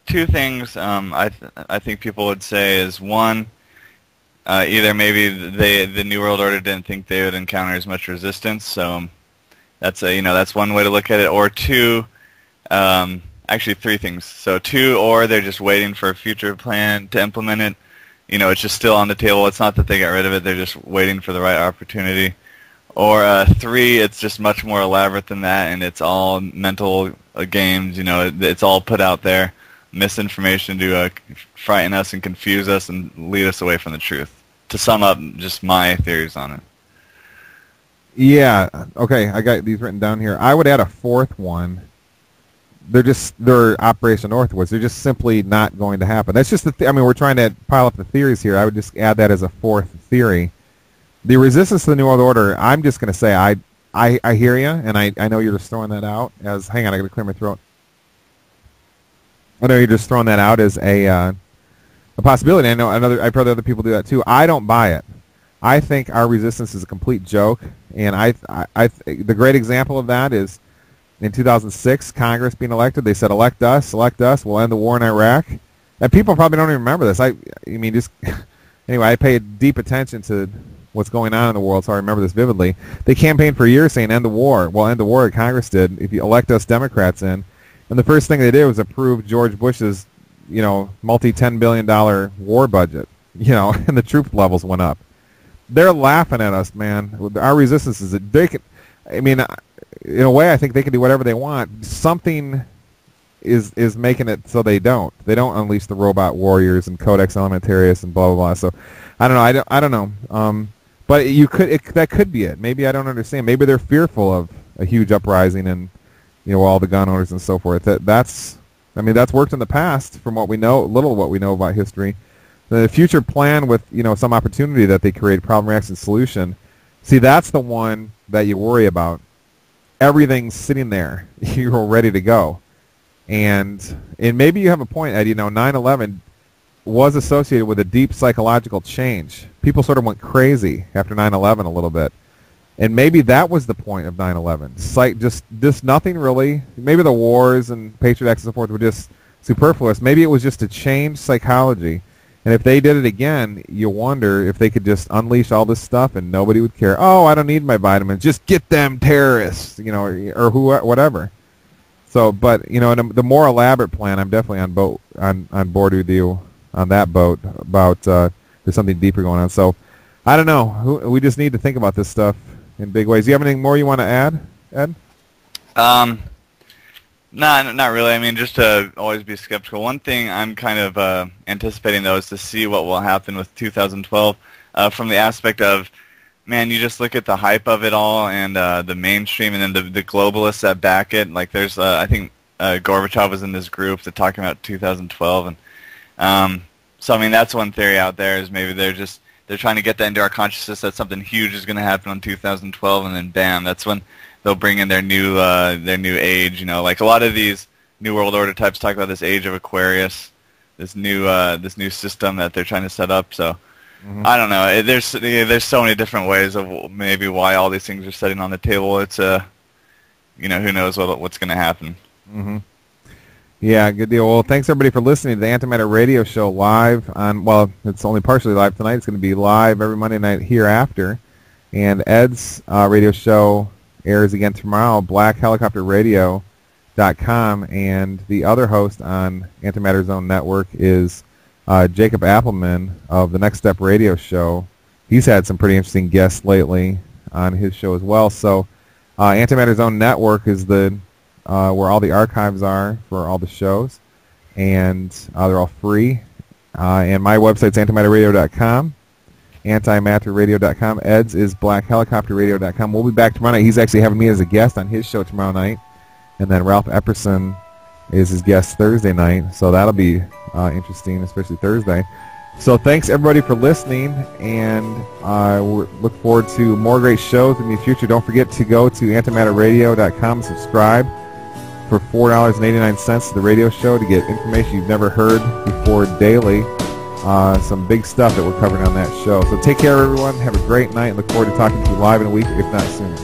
Two things I think people would say is one, either maybe the New World Order didn't think they would encounter as much resistance, so that's one way to look at it. Or two, actually three things. So two, or they're just waiting for a future plan to implement it. It's just still on the table. It's not that they got rid of it. They're just waiting for the right opportunity. Or three, it's just much more elaborate than that, and it's all mental games. It's all put out there, misinformation to frighten us and confuse us and lead us away from the truth. To sum up, just my theories on it. Yeah. Okay, I got these written down here. I would add a fourth one. They're Operation Northwoods. They're just simply not going to happen. That's just we're trying to pile up the theories here. I would just add that as a fourth theory. The resistance to the New World Order, I'm just going to say I hear you, and I know you're just throwing that out as, hang on, I got to clear my throat. I know you're just throwing that out as a possibility. I've heard other people do that too. I don't buy it. I think our resistance is a complete joke, and the great example of that is in 2006, Congress being elected. They said, elect us, we'll end the war in Iraq. And people probably don't even remember this. Anyway, I paid deep attention to what's going on in the world, so I remember this vividly. They campaigned for years saying, end the war. Well, end the war, Congress did, if you elect us Democrats in. And the first thing they did was approve George Bush's, multi-$10 billion war budget, and the troop levels went up. They're laughing at us, man. Our resistance is in a way, I think they can do whatever they want. Something is making it so they don't. They don't unleash the robot warriors and Codex Alimentarius and blah blah blah. So, I don't know. I don't know. But that could be it. Maybe I don't understand. Maybe they're fearful of a huge uprising and all the gun owners and so forth. That's worked in the past from what we know, little of what we know about history. The future plan with some opportunity that they create, problem, reaction, solution. See, that's the one that you worry about. Everything's sitting there. You're ready to go. And maybe you have a point, Ed. 9/11 was associated with a deep psychological change. People sort of went crazy after 9/11 a little bit. And maybe that was the point of 9/11. Just nothing really. Maybe the wars and Patriot Acts and so forth were just superfluous. Maybe it was just to change psychology. And if they did it again, you wonder if they could just unleash all this stuff and nobody would care. Oh, I don't need my vitamins. Just get them terrorists, or whatever. So, but the more elaborate plan, I'm definitely on board with you on that boat about there's something deeper going on. So, I don't know. We just need to think about this stuff in big ways. Do you have anything more you want to add, Ed? No, not really. Just to always be skeptical. One thing I'm kind of anticipating, though, is to see what will happen with 2012 from the aspect of, man, you just look at the hype of it all and the mainstream and then the globalists that back it. Like there's, I think Gorbachev was in this group that talking about 2012. And so, that's one theory out there is maybe they're trying to get that into our consciousness that something huge is going to happen in 2012, and then bam, that's when they'll bring in their new age. Like a lot of these New World Order types talk about this age of Aquarius, this new system that they're trying to set up. So I don't know. There's so many different ways of maybe why all these things are sitting on the table. It's who knows what's going to happen. Yeah, good deal. Well, thanks everybody for listening to the Antimatter Radio Show live on. Well, it's only partially live tonight. It's going to be live every Monday night hereafter, and Ed's radio show airs again tomorrow, blackhelicopterradio.com, and the other host on Antimatter Zone Network is Jacob Appelman of the Next Step Radio Show. He's had some pretty interesting guests lately on his show as well. So Antimatter Zone Network is the where all the archives are for all the shows, and they're all free. And my website's antimatterradio.com. Antimatterradio.com. Ed's is blackhelicopterradio.com. We'll be back tomorrow night. He's actually having me as a guest on his show tomorrow night. And then Ralph Epperson is his guest Thursday night. So that'll be interesting, especially Thursday. So thanks, everybody, for listening. And we look forward to more great shows in the future. Don't forget to go to antimatterradio.com and subscribe for $4.89 to the radio show to get information you've never heard before daily. Some big stuff that we're covering on that show. So take care, everyone. Have a great night, and look forward to talking to you live in a week, if not sooner.